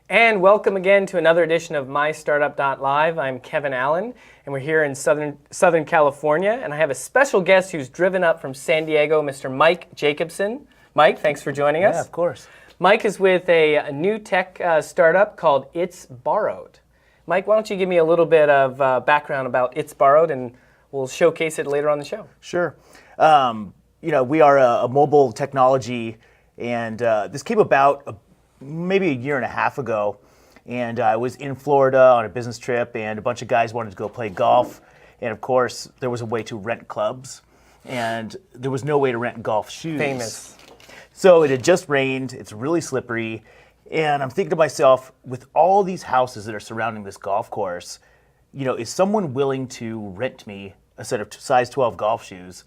And welcome again to another edition of MyStartUp.Live. I'm Kevin Allen, and we're here in Southern California, and I have a special guest who's driven up from San Diego, Mr. Mike Jacobsen. Mike, thanks for joining us. Yeah, of course. Mike is with a new tech startup called It's Borrowed. Mike, why don't you give me a little bit of background about It's Borrowed, and we'll showcase it later on the show. Sure. We are a mobile technology, and this came about maybe a year and a half ago, and I was in Florida on a business trip, and a bunch of guys wanted to go play golf, and of course there was a way to rent clubs, and there was no way to rent golf shoes. Famous. So it had just rained, it's really slippery, and I'm thinking to myself, with all these houses that are surrounding this golf course, is someone willing to rent me a set of size 12 golf shoes,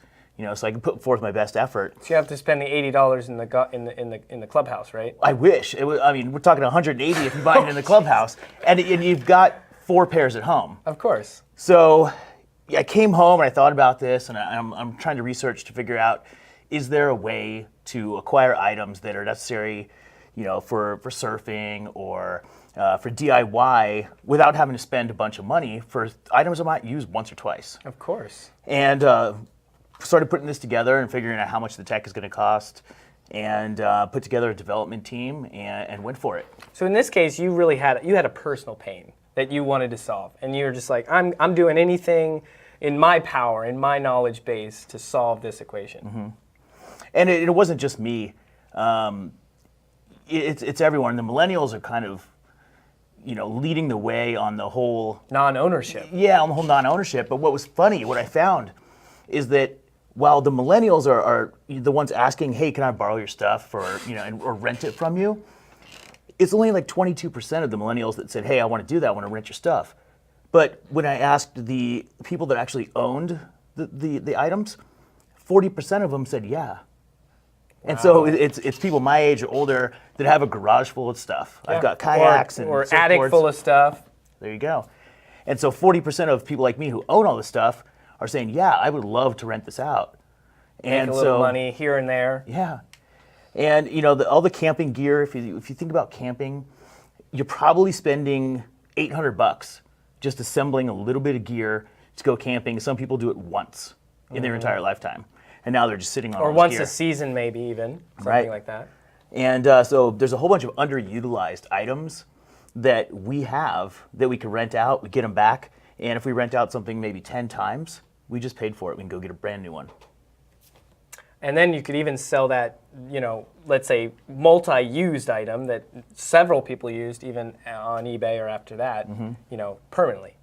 so I can put forth my best effort. So you have to spend the $80 in the clubhouse, right? I wish. We're talking 180 if you buy it in the clubhouse, and you've got 4 pairs at home. Of course. So I came home and I thought about this, and I'm trying to research to figure out, is there a way to acquire items that are necessary, for surfing or for DIY without having to spend a bunch of money for items I might use once or twice. Of course. And started putting this together and figuring out how much the tech is going to cost, and put together a development team and went for it. So in this case, you had a personal pain that you wanted to solve, and you were just like, I'm doing anything in my power, in my knowledge base, to solve this equation. Mm-hmm. And it wasn't just me. It's everyone. The millennials are kind of, leading the way on the whole non-ownership. Yeah, on the whole non-ownership. But what was funny, what I found, is that while the millennials are the ones asking, hey, can I borrow your stuff or rent it from you? It's only like 22% of the millennials that said, hey, I want to do that, I want to rent your stuff. But when I asked the people that actually owned the items, 40% of them said yeah. And so it's people my age or older that have a garage full of stuff. Yeah. I've got kayaks or attic full of stuff. There you go. And so 40% of people like me who own all this stuff are saying, yeah, I would love to rent this out. Make a little money here and there. Yeah. And all the camping gear, if you think about camping, you're probably spending $800 just assembling a little bit of gear to go camping. Some people do it once in their entire lifetime. And now they're just sitting on all this once gear. a season, maybe even, something right. like that. And so there's a whole bunch of underutilized items that we have that we can rent out, we get them back, and if we rent out something maybe 10 times, we just paid for it, we can go get a brand new one. And then you could even sell that, let's say multi-used item that several people used even on eBay or after that, permanently.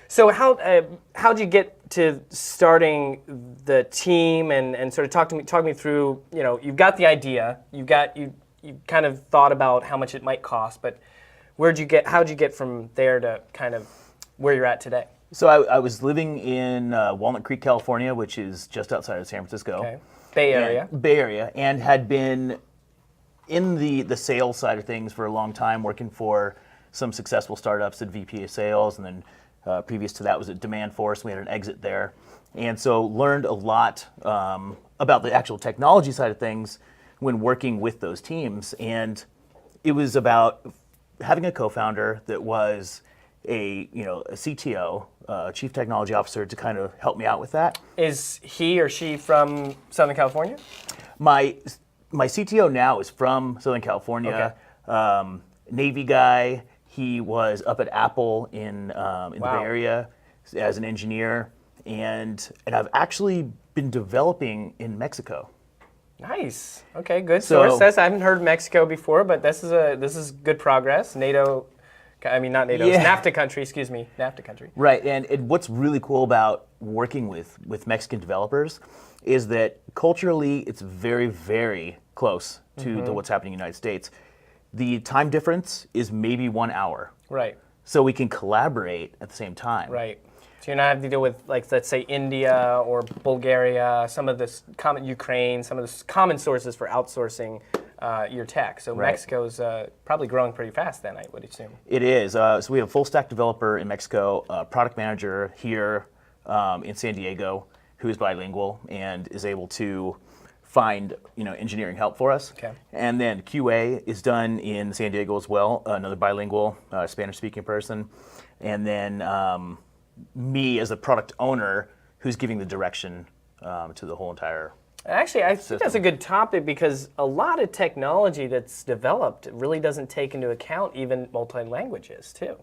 So how'd you get to starting the team and sort of talk me through, you've got the idea, you kind of thought about how much it might cost, but how'd you get from there to kind of where you're at today? So I was living in Walnut Creek, California, which is just outside of San Francisco. Okay. Bay Area, and had been in the sales side of things for a long time, working for some successful startups at VP of sales, and then previous to that was at Demand Force. We had an exit there, and so learned a lot about the actual technology side of things when working with those teams. And it was about having a co-founder that was a CTO, Chief Technology Officer, to kind of help me out with that. Is he or she from Southern California? My CTO now is from Southern California. Okay. Navy guy. He was up at Apple in the Bay Area as an engineer, and I've actually been developing in Mexico. Nice. Okay, good source. I haven't heard Mexico before, but this is good progress. NATO. Not NATO, it's NAFTA country, NAFTA country. Right, and what's really cool about working with Mexican developers is that culturally it's very, very close to what's happening in the United States. The time difference is maybe 1 hour. Right. So we can collaborate at the same time. Right. So you're not having to deal with, like, let's say India or Bulgaria, some of this common Ukraine, some of the common sources for outsourcing your tech. So right. Mexico's probably growing pretty fast then, I would assume. It is. So we have a full stack developer in Mexico, a product manager here in San Diego who is bilingual and is able to find engineering help for us. Okay. And then QA is done in San Diego as well, another bilingual Spanish-speaking person. And then me as a product owner who's giving the direction to the whole entire. Actually, I think that's a good topic because a lot of technology that's developed really doesn't take into account even multi-languages too.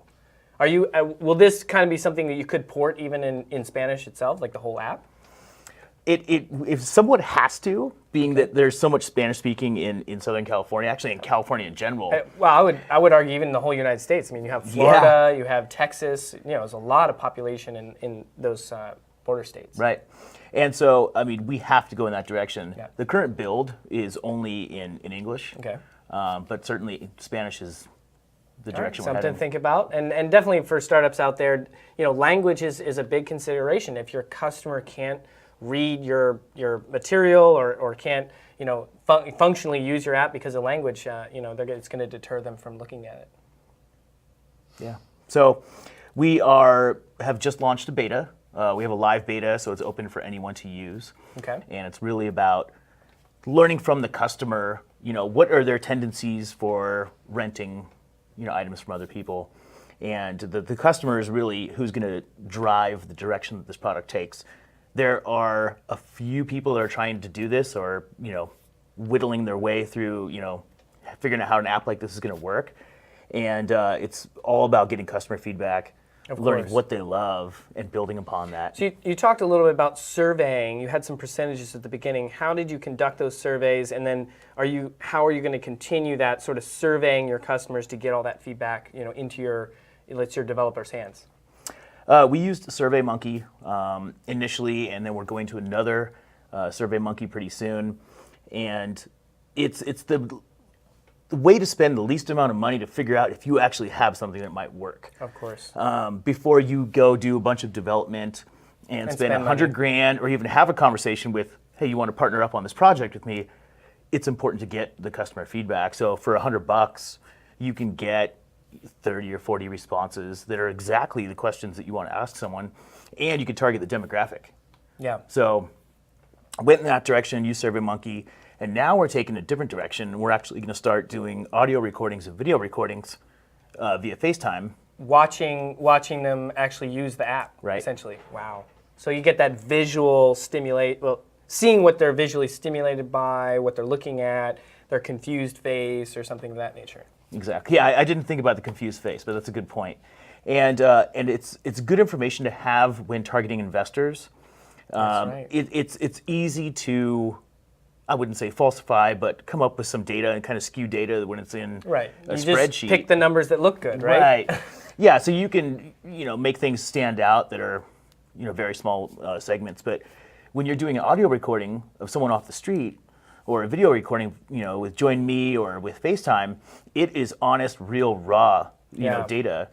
Are you? Will this kind of be something that you could port even in Spanish itself, like the whole app? It somewhat has to, being that there's so much Spanish speaking in Southern California, actually in California in general. Well, I would argue even the whole United States. I mean, you have Florida, you have Texas. There's a lot of population in those border states. Right. And so, I mean, we have to go in that direction. Yeah. The current build is only in English. Okay. But certainly Spanish is the direction we're Something heading. to think about, and definitely for startups out there, language is a big consideration. If your customer can't read your material or can't functionally use your app because of language, it's going to deter them from looking at it. Yeah. So we have just launched a beta. We have a live beta, so it's open for anyone to use. Okay. And it's really about learning from the customer, what are their tendencies for renting, items from other people. And the customer is really who's going to drive the direction that this product takes. There are a few people that are trying to do this or, whittling their way through, figuring out how an app like this is going to work. And it's all about getting customer feedback, learning what they love, and building upon that. So you talked a little bit about surveying. You had some percentages at the beginning. How did you conduct those surveys? And then how are you going to continue that sort of surveying your customers to get all that feedback, into your developers' hands? We used SurveyMonkey initially, and then we're going to another SurveyMonkey pretty soon. And it's the way to spend the least amount of money to figure out if you actually have something that might work. Of course. Before you go do a bunch of development and spend $100,000 or even have a conversation with, hey, you want to partner up on this project with me, it's important to get the customer feedback. So for $100, you can get 30 or 40 responses that are exactly the questions that you want to ask someone, and you can target the demographic. Yeah. So I went in that direction, used SurveyMonkey, and now we're taking a different direction. We're actually going to start doing audio recordings and video recordings via FaceTime. Watching them actually use the app, right? Essentially. Wow. So you get that visual seeing what they're visually stimulated by, what they're looking at, their confused face, or something of that nature. Exactly. Yeah, I didn't think about the confused face, but that's a good point. And it's good information to have when targeting investors. That's right. It's easy to, I wouldn't say falsify, but come up with some data and kind of skew data when it's in a spreadsheet. Just pick the numbers that look good, right? Right. Yeah. So you can make things stand out that are very small segments. But when you're doing an audio recording of someone off the street, or a video recording, with Join Me or with FaceTime, it is honest, real, raw, data,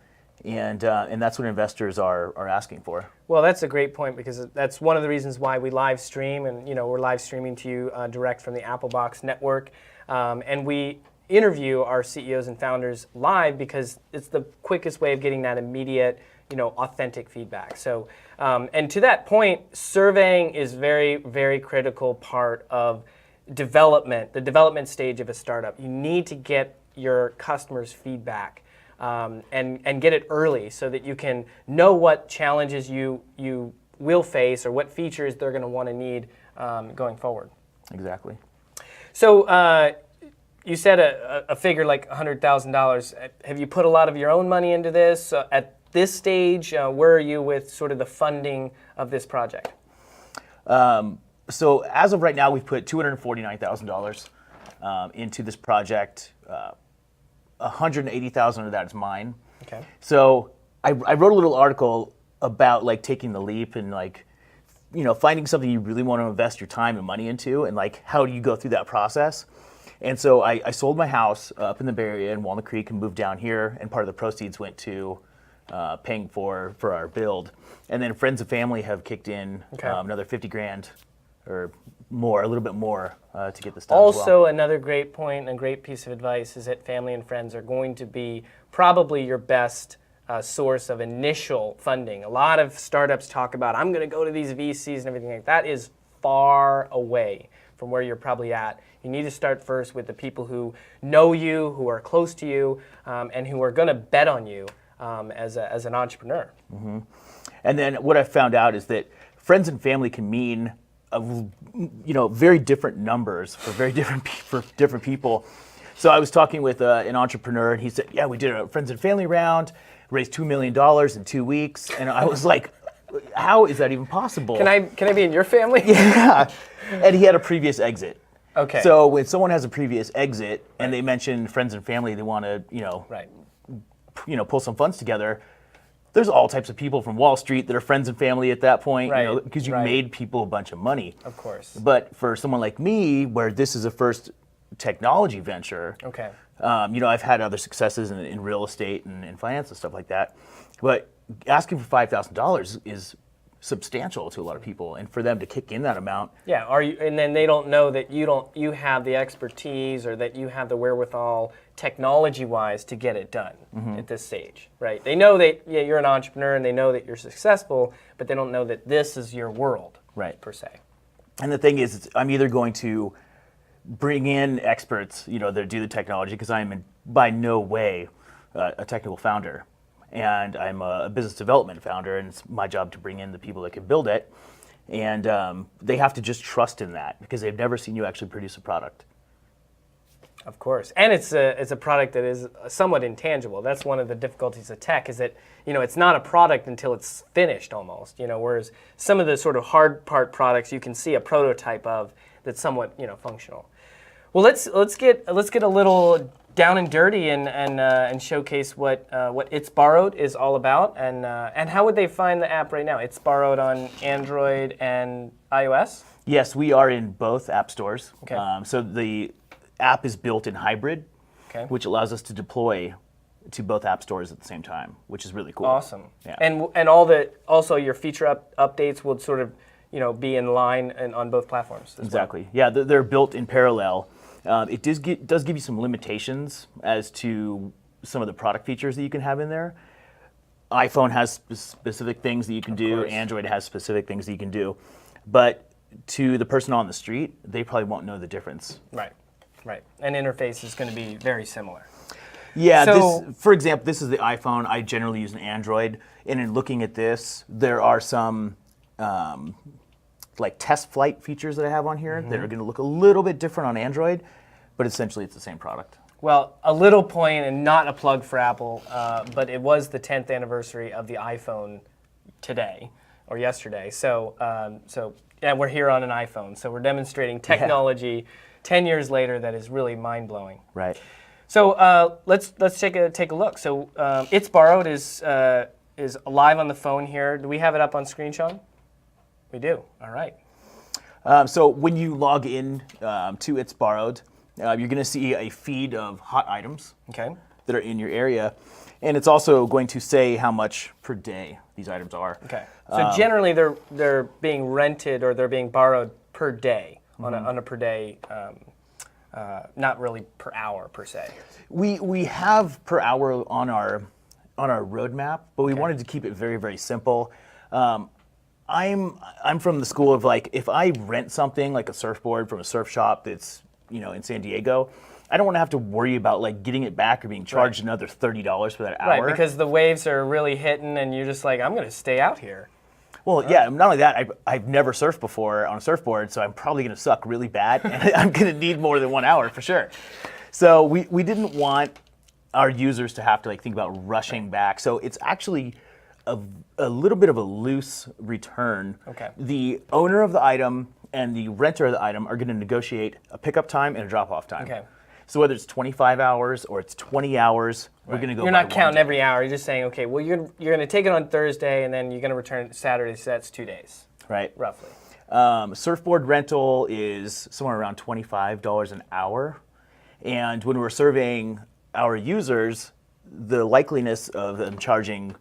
and that's what investors are asking for. Well, that's a great point because that's one of the reasons why we live stream, and we're live streaming to you direct from the Applebox network, and we interview our CEOs and founders live because it's the quickest way of getting that immediate, authentic feedback. So, and to that point, surveying is very, very critical part of the development stage of a startup. You need to get your customers' feedback and get it early so that you can know what challenges you will face or what features they're going to want to need going forward. Exactly. So you said a figure like $100,000. Have you put a lot of your own money into this? At this stage, where are you with sort of the funding of this project? So as of right now, we've put $249,000 into this project. $180,000 of that is mine. Okay. So I wrote a little article about taking the leap and finding something you really want to invest your time and money into, and how do you go through that process. And so I sold my house up in the Bay Area in Walnut Creek and moved down here, and part of the proceeds went to paying for our build. And then friends and family have kicked in another $50,000 or more, a little bit more to get this done. Also, another great point and great piece of advice is that family and friends are going to be probably your best source of initial funding. A lot of startups talk about, I'm going to go to these VCs and everything like that. That is far away from where you're probably at. You need to start first with the people who know you, who are close to you, and who are going to bet on you as an entrepreneur. Mm-hmm. And then what I've found out is that friends and family can mean very different numbers for different people. So I was talking with an entrepreneur, and he said, "Yeah, we did a friends and family round, raised $2 million in 2 weeks," and I was like, "How is that even possible?" Can I be in your family? Yeah, and he had a previous exit. Okay. So when someone has a previous exit and they mention friends and family, they want to Right. pull some funds together. There's all types of people from Wall Street that are friends and family at that point, Right, because you right. made people a bunch of money. Of course. But for someone like me, where this is a first technology venture, Okay. I've had other successes in real estate and in finance and stuff like that. But asking for $5,000 is substantial to a lot of people, and for them to kick in that amount. Yeah, and then they don't know that you have the expertise or that you have the wherewithal technology-wise to get it done at this stage, right? They know that you're an entrepreneur and they know that you're successful, but they don't know that this is your world, Right. per se. And the thing is, I'm either going to bring in experts, that do the technology, because I am by no way a technical founder. And I'm a business development founder, and it's my job to bring in the people that can build it. And they have to just trust in that, because they've never seen you actually produce a product. Of course, and it's a product that is somewhat intangible. That's one of the difficulties of tech, is that it's not a product until it's finished almost. Whereas some of the sort of hard part products you can see a prototype of that's somewhat functional. Well, let's get a little down and dirty and showcase what It's Borrowed is all about, and how would they find the app right now? It's Borrowed on Android and iOS? Yes, we are in both app stores. Okay. So the app is built in hybrid, Okay. which allows us to deploy to both app stores at the same time, which is really cool. Awesome. Yeah. And also your feature updates will sort of be in line and on both platforms as Exactly. Yeah, they're built in parallel. It does give you some limitations as to some of the product features that you can have in there. iPhone has specific things that you can do. course. Android has specific things that you can do. But to the person on the street, they probably won't know the difference. Right. And interface is going to be very similar. Yeah, So- for example, this is the iPhone. I generally use an Android. And in looking at this, there are some like test flight features that I have on here that are going to look a little bit different on Android, but essentially it's the same product. Well, a little point, and not a plug for Apple, but it was the 10th anniversary of the iPhone today or yesterday. So yeah, we're here on an iPhone. So we're demonstrating technology 10 years later that is really mind-blowing. Right. So let's take a look. So It's Borrowed is live on the phone here. Do we have it up on screen, Sean? We do. All right. So when you log in to It's Borrowed, you're going to see a feed of hot items Okay. that are in your area. And it's also going to say how much per day these items are. Okay. So generally they're being rented or they're being borrowed per day on a per day, not really per hour per se. We have per hour on our roadmap, but we wanted to keep it very, very simple. I'm from the school of, like, if I rent something like a surfboard from a surf shop that's in San Diego, I don't want to have to worry about like getting it back or being charged another $30 for that hour. Right, because the waves are really hitting and you're just like, I'm going to stay out here. Well, yeah, not only that, I've never surfed before on a surfboard, so I'm probably going to suck really bad, and I'm going to need more than 1 hour for sure. So we didn't want our users to have to think about rushing back. So it's actually a little bit of a loose return. Okay. The owner of the item and the renter of the item are going to negotiate a pickup time and a drop-off time. Okay. So whether it's 25 hours or it's 20 hours, we're going to go. You're by not counting one day. every hour. You're just saying, okay, well, you're going to take it on Thursday and then you're going to return it Saturday, so that's 2 days, Right. roughly. Surfboard rental is somewhere around $25 an hour. And when we're surveying our users, the likeliness of them charging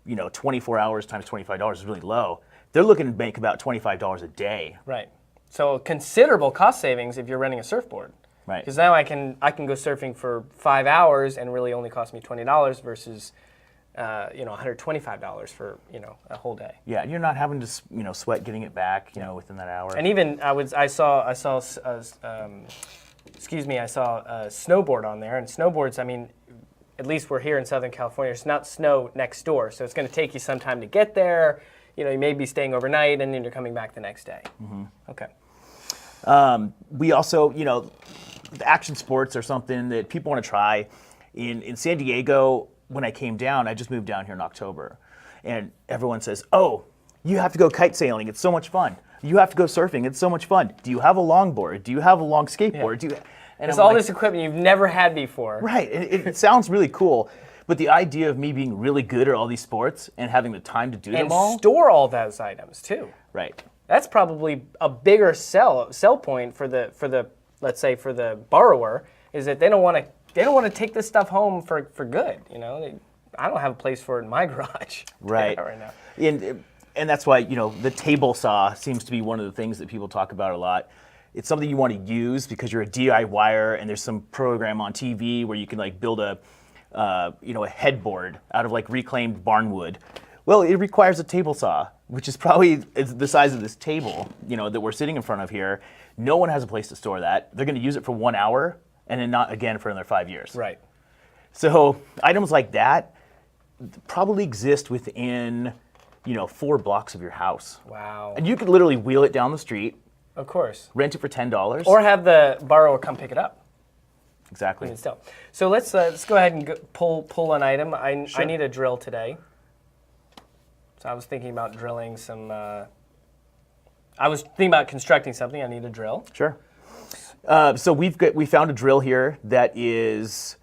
24 hours times $25 is really low. They're looking to make about $25 a day. Right. So considerable cost savings if you're renting a surfboard. Right. Because now I can go surfing for 5 hours and really only cost me $20 versus $125 for a whole day. Yeah, and you're not having to sweat getting it back within that hour. And even I saw a snowboard on there, and snowboards, I mean, at least we're here in Southern California, it's not snow next door, so it's going to take you some time to get there. You may be staying overnight, and then you're coming back the next day. Mm-hmm. Okay. We also, the action sports are something that people want to try. In San Diego, when I came down, I just moved down here in October, and everyone says, "Oh, you have to go kite sailing. It's so much fun. You have to go surfing. It's so much fun. Do you have a longboard? Do you have a long skateboard? Yeah. And it's all this equipment you've never had before. Right. It sounds really cool, but the idea of me being really good at all these sports and having the time to do them all, and store all those items too. Right. That's probably a bigger sell point for the let's say for the borrower, is that they don't want to take this stuff home for good. I don't have a place for it in my garage. Right. Right now. And that's why the table saw seems to be one of the things that people talk about a lot. It's something you want to use because you're a DIYer, and there's some program on TV where you can build a headboard out of reclaimed barnwood. Well, it requires a table saw, which is probably the size of this table, that we're sitting in front of here. No one has a place to store that. They're going to use it for 1 hour and then not again for another 5 years. Right. So items like that probably exist within 4 blocks of your house. Wow. And you could literally wheel it down the street. Of course. Rent it for $10. Or have the borrower come pick it up. Exactly. So let's go ahead and pull an item. I need a drill today. So I was thinking about drilling some. I was thinking about constructing something. I need a drill. Sure. So we found a drill here that is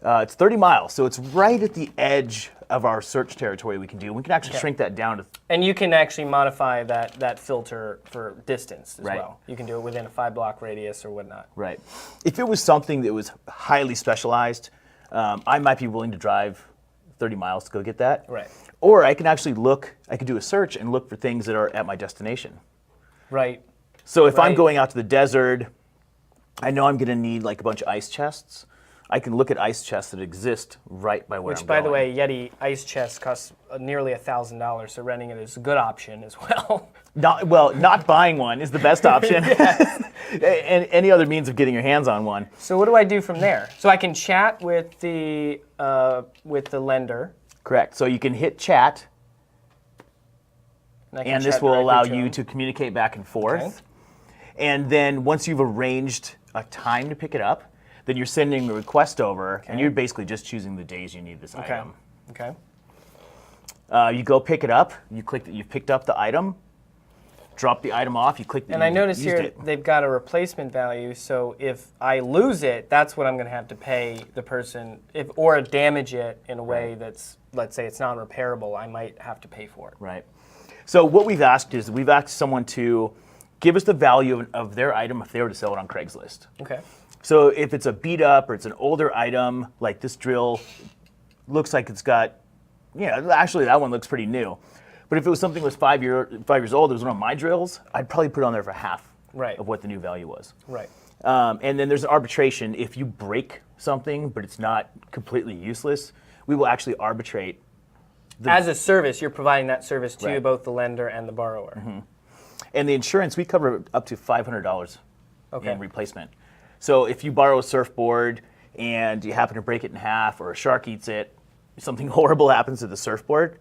it's 30 miles. So it's right at the edge of our search territory we can do. We can actually shrink that down to. And you can actually modify that filter for distance as Right. well. You can do it within a 5-block radius or whatnot. Right. If it was something that was highly specialized, I might be willing to drive 30 miles to go get that. Right. Or I can actually I could do a search and look for things that are at my destination. Right. So if I'm Right. going out to the desert, I know I'm going to need a bunch of ice chests. I can look at ice chests that exist right by where I'm Which, by the going. way, Yeti ice chest costs nearly $1,000, so renting it is a good option as well. Not buying one is the best option. And any other means of getting your hands on one. So what do I do from there? So I can chat with the lender. Correct. So you can hit chat, I can and this chat will directly allow to you him. to communicate back and forth. Okay. And then once you've arranged a time to pick it up, then you're sending the request over, and you're basically just choosing the days you need this item. Okay. You go pick it up. You click that you've picked up the item. Drop the item off. You click that And I you notice used here it. they've got a replacement value, so if I lose it, that's what I'm going to have to pay the person, or damage it in a way that's, let's say it's non-repairable, I might have to pay for it. Right. So what we've asked is we've asked someone to give us the value of their item if they were to sell it on Craigslist. Okay. So if it's a beat up or it's an older item, like this drill looks like it's got, actually that one looks pretty new. But if it was something that was 5 years old, it was one of my drills, I'd probably put it on there for half of what the new value was. Right. And then there's an arbitration. If you break something, but it's not completely useless, we will actually arbitrate. As a service, you're providing that service to Right. both the lender and the borrower. Mm-hmm. And the insurance, we cover up to $500 Okay. in replacement. So if you borrow a surfboard and you happen to break it in half, or a shark eats it, something horrible happens to the surfboard,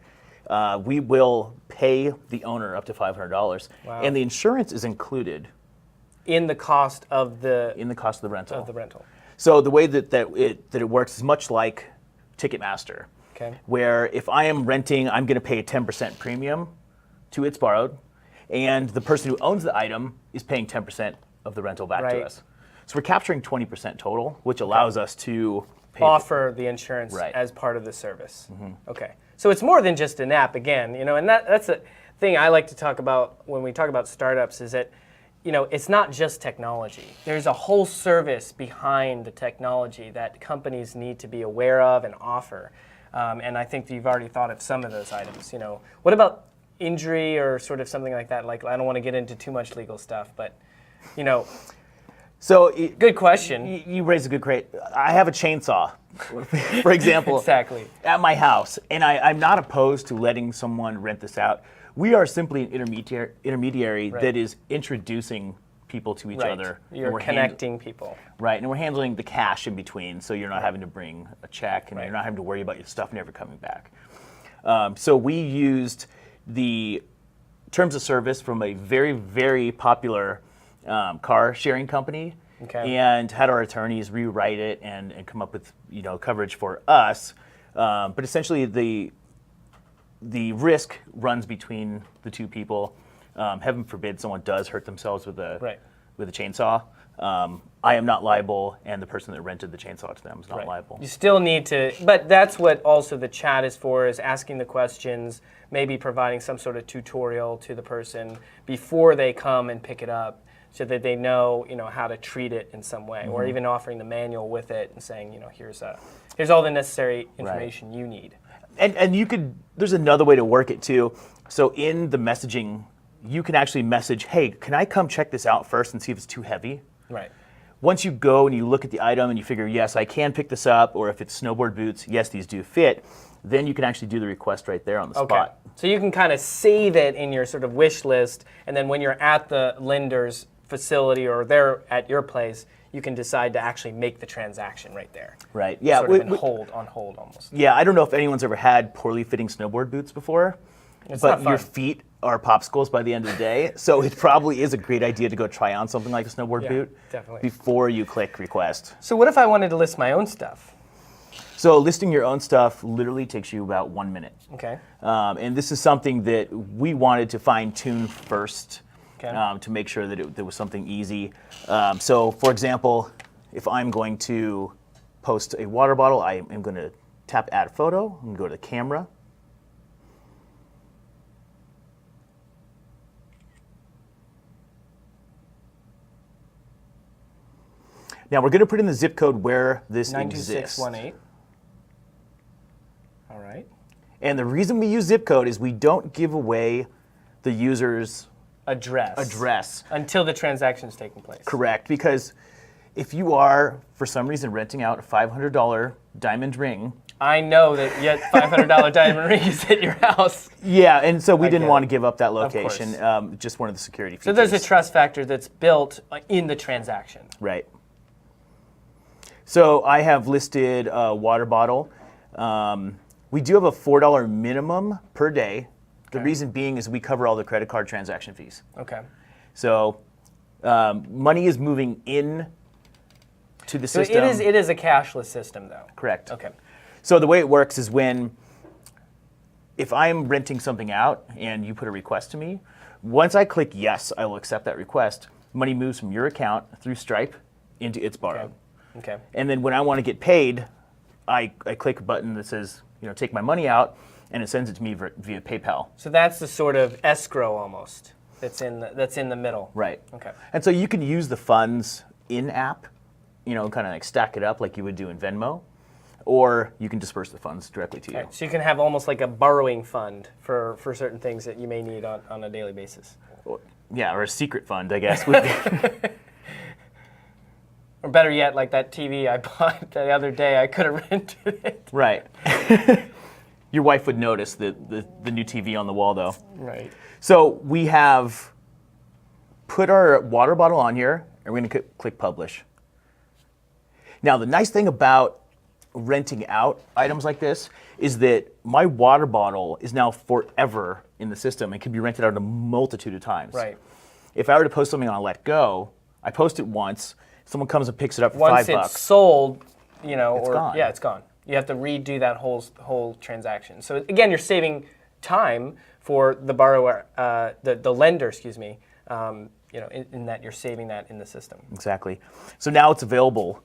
we will pay the owner up to $500. Wow. And the insurance is included In the cost of the rental. rental. So the way that it works is much like Ticketmaster, Okay. where if I am renting, I'm going to pay a 10% premium to It's Borrowed, and the person who owns the item is paying 10% of the rental back Right. to us. So we're capturing 20% total, which allows us to pay Offer the insurance Right. as part of the service. Okay. So it's more than just an app again, and that's a thing I like to talk about when we talk about startups is that, it's not just technology. There's a whole service behind the technology that companies need to be aware of and offer. And I think you've already thought of some of those items. What about injury or sort of something like that? Like, I don't want to get into too much legal stuff, but, So Good question. You raise a good crate. I have a chainsaw, for example, Exactly. at my house, and I'm not opposed to letting someone rent this out. We are simply an intermediary Right. that is introducing people to each Right. other. and You're we're connecting people. Right, and we're handling the cash in between, so you're not having to bring a check, and Right. you're not having to worry about your stuff never coming back. So we used the terms of service from a very, very popular car sharing company, Okay. and had our attorneys rewrite it and come up with coverage for us. But essentially, the risk runs between the two people. Heaven forbid someone does hurt themselves with a Right. chainsaw. I am not liable, and the person that rented the chainsaw to them is not Right. liable. You still need to, but that's what also the chat is for, is asking the questions, maybe providing some sort of tutorial to the person before they come and pick it up, so that they know, how to treat it in some way, or even offering the manual with it and saying, here's all the necessary information you need. And you could, there's another way to work it too. So in the messaging, you can actually message, hey, can I come check this out first and see if it's too heavy? Right. Once you go and you look at the item and you figure, yes, I can pick this up, or if it's snowboard boots, yes, these do fit, then you can actually do the request right there on the spot. So you can kind of save it in your sort of wish list, and then when you're at the lender's facility or they're at your place, you can decide to actually make the transaction right there. Right, yeah. Sort of on hold almost. Yeah, I don't know if anyone's ever had poorly fitting snowboard boots before, It's but not fun. your feet are popsicles by the end of the day, so it probably is a great idea to go try on something like a snowboard Yeah, boot definitely. before you click request. So what if I wanted to list my own stuff? So listing your own stuff literally takes you about 1 minute. Okay. And this is something that we wanted to fine tune first, Okay. to make sure that there was something easy. So for example, if I'm going to post a water bottle, I am going to tap add photo, I'm going to go to the camera. Now we're going to put in the zip code where this exists. 92618. All right. And the reason we use zip code is we don't give away the user's address. Until the transaction's taking place. Correct, because if you are, for some reason, renting out a $500 diamond ring. I know that yet $500 diamond ring is at your house. Yeah, and so we didn't get want it. to give up that course. location, just one of the security features. So there's a trust factor that's built in the transaction. Right. So I have listed a water bottle. We do have a $4 minimum per day. The reason being is we cover all the credit card transaction fees. Okay. So money is moving in to the So system. it is a cashless system, though. Correct. Okay. So the way it works is if I'm renting something out and you put a request to me, once I click yes, I will accept that request. Money moves from your account through Stripe into its borrowed. Okay. And then when I want to get paid, I click a button that says, take my money out, and it sends it to me via PayPal. So that's the sort of escrow almost that's in the middle. Right. Okay. And so you can use the funds in app, kind of like stack it up like you would do in Venmo, or you can disperse the funds directly to you. Okay. So you can have almost like a borrowing fund for certain things that you may need on a daily basis. Yeah, or a secret fund, I guess. Would be. Or better yet, like that TV I bought the other day, I could have rented it. Right. Your wife would notice the new TV on the wall, though. Right. So we have put our water bottle on here, and we're going to click Publish. Now, the nice thing about renting out items like this is that my water bottle is now forever in the system and can be rented out a multitude of times. Right. If I were to post something on Let Go, I post it once, someone comes and picks it up for Once $5. it's sold, It's gone. Yeah, it's gone. You have to redo that whole transaction. So again, you're saving time for the borrower, the lender, excuse me. In that you're saving that in the system. Exactly. So now it's available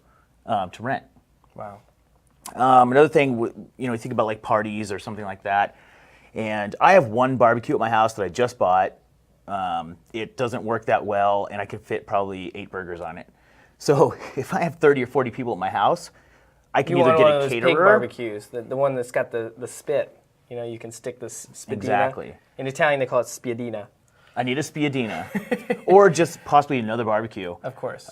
to rent. Wow. Another thing, you think about like parties or something like that. And I have one barbecue at my house that I just bought. It doesn't work that well, and I can fit probably 8 burgers on it. So if I have 30 or 40 people at my house, I can You either want get one a of those caterer. pig barbecues, the one that's got the spit. You can stick the spiedina. Exactly. In Italian, they call it spiedina. I need a Spiadina, or just possibly another barbecue. Of course.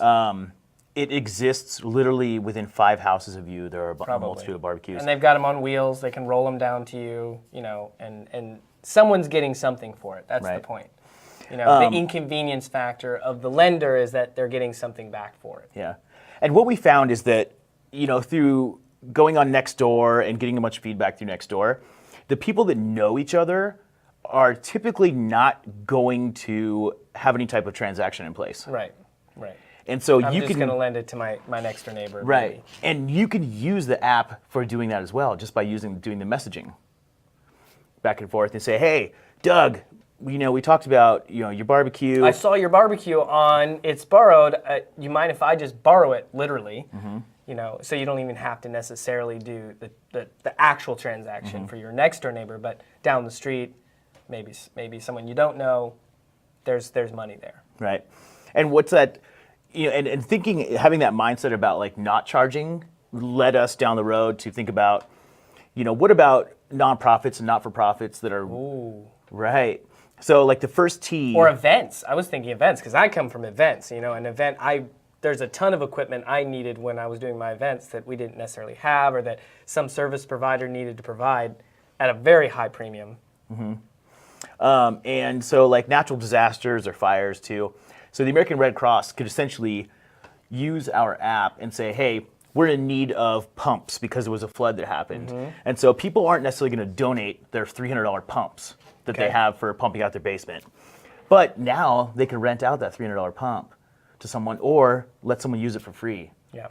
It exists literally within 5 houses of you. There are a multitude of barbecues. And they've got them on wheels. They can roll them down to you, and someone's getting something for it. That's the point. The inconvenience factor of the lender is that they're getting something back for it. Yeah. And what we found is that, through going on Nextdoor and getting a bunch of feedback through Nextdoor, the people that know each other are typically not going to have any type of transaction in place. Right. And so I'm you just can going to lend it to my next door neighbor. right, maybe. and you can use the app for doing that as well, just by doing the messaging back and forth and say, hey, Doug, we talked about your barbecue. I saw your barbecue on It's Borrowed. You mind if I just borrow it, literally? So you don't even have to necessarily do the actual transaction for your next door neighbor, but down the street, maybe someone you don't know, there's money there. Right, and what's that? And thinking, having that mindset about like not charging led us down the road to think about, what about nonprofits and not-for-profits that are right. So like the first tee. Or events. I was thinking events because I come from events. An event, there's a ton of equipment I needed when I was doing my events that we didn't necessarily have, or that some service provider needed to provide at a very high premium. And so like natural disasters or fires too. So the American Red Cross could essentially use our app and say, hey, we're in need of pumps because there was a flood that happened. And so people aren't necessarily going to donate their $300 pumps that they have for pumping out their basement. But now they can rent out that $300 pump to someone or let someone use it for free. Yeah.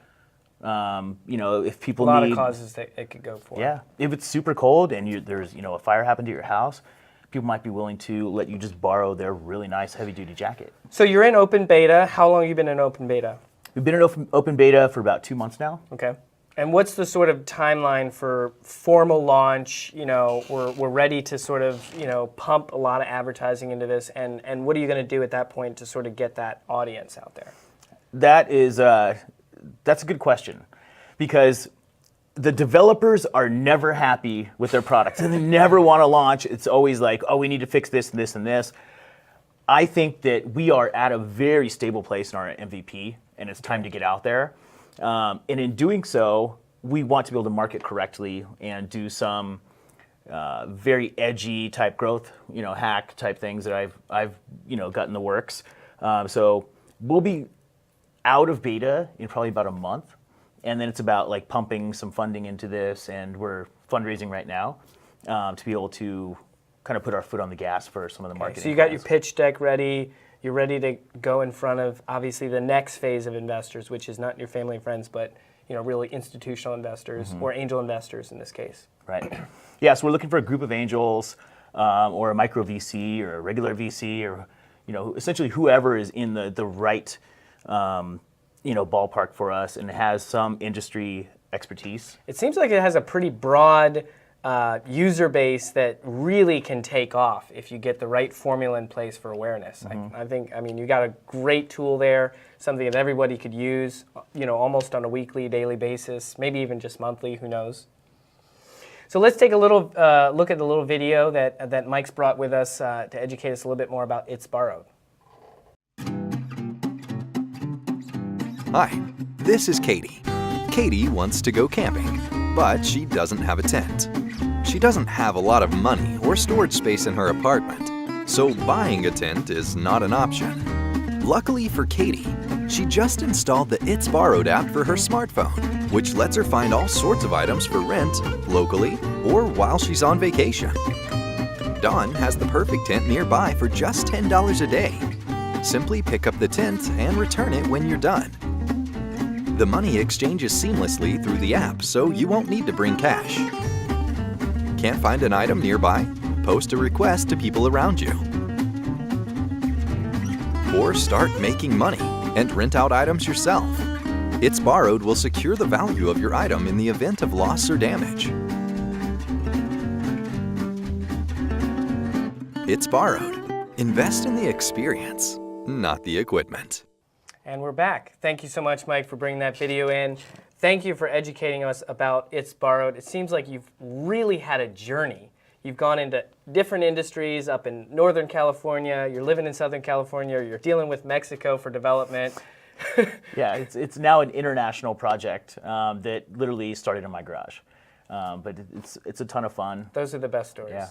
If people need... A lot need... of causes that it could go for. Yeah. If it's super cold and there's, a fire happened to your house, people might be willing to let you just borrow their really nice heavy-duty jacket. So you're in open beta. How long have you been in open beta? We've been in open beta for about 2 months now. Okay. And what's the sort of timeline for formal launch? We're ready to sort of, pump a lot of advertising into this. And what are you going to do at that point to sort of get that audience out there? That's a good question, because the developers are never happy with their products and they never want to launch. It's always like, oh, we need to fix this and this and this. I think that we are at a very stable place in our MVP, and it's time to get out there. And in doing so, we want to be able to market correctly and do some very edgy type growth, hack type things that I've got in the works. So we'll be out of beta in probably about a month. And then it's about like pumping some funding into this, and we're fundraising right now to be able to kind of put our foot on the gas for some of the marketing. So you got your pitch deck ready. You're ready to go in front of obviously the next phase of investors, which is not your family and friends, but really institutional investors or angel investors in this case. Right. Yeah. So we're looking for a group of angels, or a micro VC or a regular VC, or essentially whoever is in the right ballpark for us and has some industry expertise. It seems like it has a pretty broad user base that really can take off if you get the right formula in place for awareness. I think you got a great tool there, something that everybody could use, almost on a weekly, daily basis, maybe even just monthly, who knows. So let's take a little look at the little video that Mike's brought with us to educate us a little bit more about It's Borrowed. Hi, this is Katie. Katie wants to go camping, but she doesn't have a tent. She doesn't have a lot of money or storage space in her apartment, so buying a tent is not an option. Luckily for Katie, she just installed the It's Borrowed app for her smartphone, which lets her find all sorts of items for rent, locally, or while she's on vacation. Dawn has the perfect tent nearby for just $10 a day. Simply pick up the tent and return it when you're done. The money exchanges seamlessly through the app, so you won't need to bring cash. Can't find an item nearby? Post a request to people around you. Or start making money and rent out items yourself. It's Borrowed will secure the value of your item in the event of loss or damage. It's Borrowed. Invest in the experience, not the equipment. And we're back. Thank you so much, Mike, for bringing that video in. Thank you for educating us about It's Borrowed. It seems like you've really had a journey. You've gone into different industries up in Northern California, you're living in Southern California, or you're dealing with Mexico for development. Yeah, it's now an international project that literally started in my garage. But it's a ton of fun. Those are the best stories. Yeah.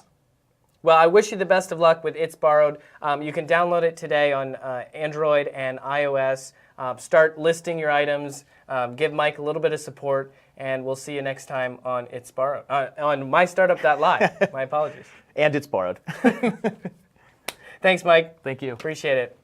Well, I wish you the best of luck with It's Borrowed. You can download it today on Android and iOS. Start listing your items. Give Mike a little bit of support, and we'll see you next time on It's Borrowed. On MyStartUp.Live. My apologies. And it's borrowed. Thanks, Mike. Thank you. Appreciate it.